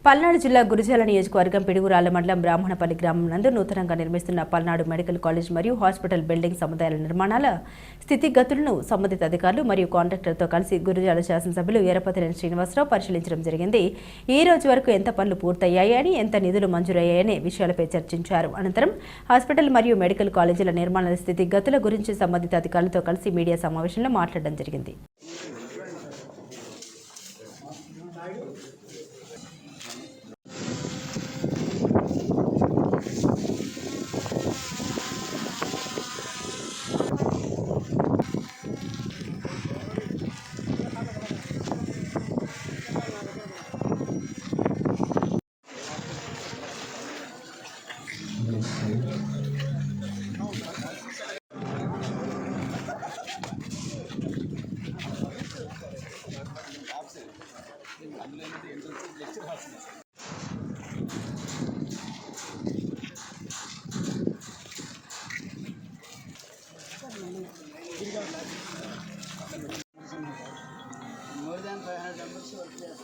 పల్నాడు జిల్లా గురిజాల నియోజకవర్గం పిడుగురాళ్ల మండలం బ్రాహ్మణపల్లి గ్రామం నందు నూతనంగా నిర్మిస్తున్న పల్నాడు మెడికల్ కాలేజ్ మరియు హాస్పిటల్ బిల్డింగ్ సముదాయాల నిర్మాణాల స్థితిగతులను సంబంధిత అధికారులు మరియు కాంట్రాక్టర్తో కలిసి గురిజాల శాసనసభ్యులు ఎర్రపతినేని శ్రీనివాసరావు పరిశీలించడం జరిగింది. ఈ రోజు వరకు ఎంత పనులు పూర్తయ్యాయని, ఎంత నిధులు మంజూరయ్యాయనే విషయాలపై చర్చించారు. అనంతరం హాస్పిటల్ మరియు మెడికల్ కాలేజీల నిర్మాణాల స్థితిగతుల గురించి సంబంధిత అధికారులతో కలిసి మీడియా సమావేశంలో మాట్లాడడం జరిగింది. More than 500 members work here.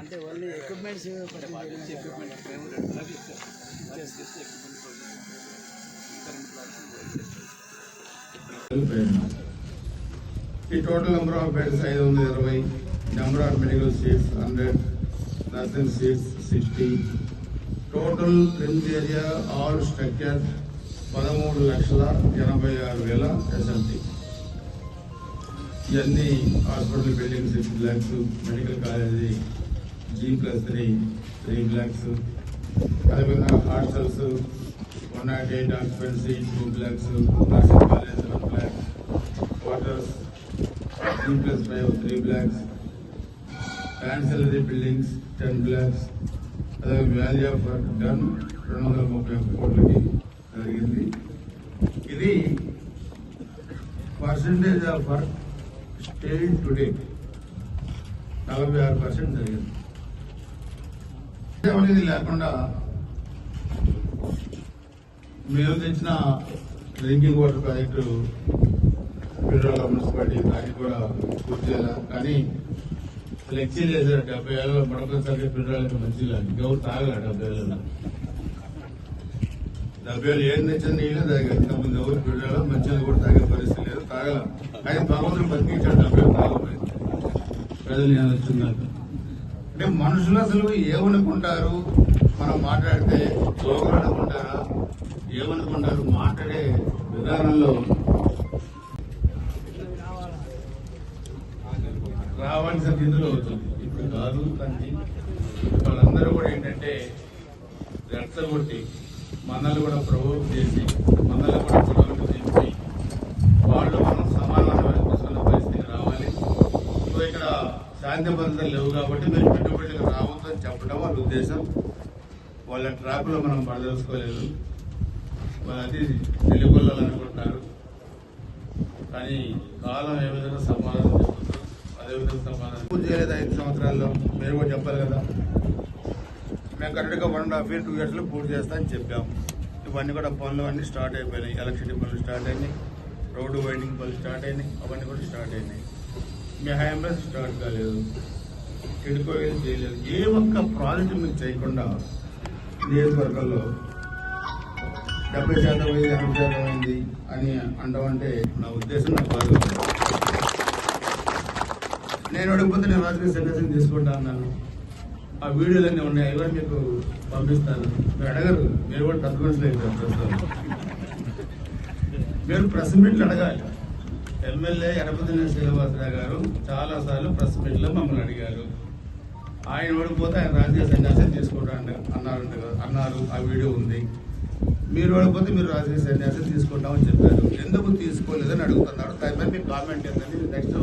అంటే only equipments The total number of beds 520, number of medical seats 100, nursing seats 60, total trimmed area all structure 13,86,000 SMT. ఇవన్నీ hospital buildings 6 lakhs, medical college G+3 3 lakhs, అదేవిధంగా hostels 108 occupancy 2 lakhs, nursing college 1 lakh, quarters G+5 3 lakhs, ancillary buildings 10 lakhs, అదే value of work done 231 కోట్లకి జరిగింది. ఇది percentage of work still today 46% జరిగింది. అనేది లేకుండా మేము తెచ్చిన drinking water project Piduguralla municipality దాన్ని కూడా పూర్తి చేయాలి. కానీ ఫ్లెక్సీలు వేసారు 70 ఏళ్ళలో మడొకసారి పిడుగురాళ్ళకి మంచిగా ఎవరు తాగల 70 ఏళ్ళలో 70 ఏళ్ళు ఏం తెచ్చిన నీళ్ళు తాగారు. ఇంతకుముందు ఎవరు పిడుగురాళ్ళ మంచిగా కూడా తాగే పరిస్థితి లేదు, తాగల. కానీ భగవంతుడు బతికించాడు 70 ఏళ్ళు తాగలేదు ప్రజలు వచ్చిందాక. అంటే మనుషులు అసలు ఏమనుకుంటారు, మనం మాట్లాడితే లోకలు అనుకుంటారా, ఏమనుకుంటారు మాట్లాడే విధానంలో రావాల్సిన నిధులు అవుతుంది. ఇప్పుడు కాదు కానీ వాళ్ళందరూ కూడా ఏంటంటే రెచ్చగొట్టి మనల్ని కూడా ప్రవోక్ చేసి మనల్ని కూడా గొడవలకు దింపి వాళ్ళు మనం సమాధానం తీసుకున్న పరిస్థితికి రావాలి. సో ఇక్కడ శాంతి భద్రతలు లేవు కాబట్టి మీరు పెట్టుబడికి రావద్దు అని చెప్పడం వాళ్ళ ఉద్దేశం. వాళ్ళ ట్రాప్ లో మనం పడదలుచుకోలేదు. వాళ్ళు అది తెలుగులలో అనుకుంటున్నారు. కానీ కాలం ఏ విధంగా సమాధానం చెప్తుందో అదేవిధంగా సమాధానం పూర్తి చేయలేదు. 5 సంవత్సరాల్లో మీరు కూడా చెప్పాలి కదా. మేము కరెక్ట్గా 1.5 years 2 years లో పూర్తి చేస్తా అని చెప్పాం. ఇవన్నీ కూడా పనులు అన్నీ స్టార్ట్ అయిపోయినాయి. ఎలక్ట్రిసిటీ పనులు స్టార్ట్ అయినాయి, రోడ్డు వైండింగ్ పనులు స్టార్ట్ అయినాయి, అవన్నీ కూడా స్టార్ట్ అయినాయి. మీ హయాంలో స్టార్ట్ కాలేదు, టిడ్కో ఏం చేయలేదు. ఏ ఒక్క ప్రాజెక్టు మీకు చేయకుండా నియోజకవర్గంలో 70% అయింది 80% అయింది అని అంటామంటే నా ఉద్దేశం నాకు కాదు. నేను అడిగిపోతే నేను రాజకీయ సన్యాసం తీసుకుంటా అన్నాను. ఆ వీడియోలన్నీ ఉన్నాయి, అవి కూడా మీకు పంపిస్తాను. మీరు అడగరు, మీరు కూడా తప్పకుండా ప్రస్తుతం మీరు ప్రెస్ మీట్లు అడగాలి. ఎమ్మెల్యే ఎర్రపతినేని శ్రీనివాసరావు గారు చాలా సార్లు ప్రెస్ మీట్లో మమ్మల్ని అడిగారు. ఆయన ఓడిపోతే ఆయన రాజకీయ సన్యాసం తీసుకుంటా అన్నారు. ఆ వీడియో ఉంది. మీరు అడగకపోతే మీరు రాజకీయ సన్యాసం తీసుకుంటామని చెప్పారు. ఎందుకు తీసుకోలేదని అడుగుతున్నారు. దానిపై మీ కామెంట్ ఏంటంటే నెక్స్ట్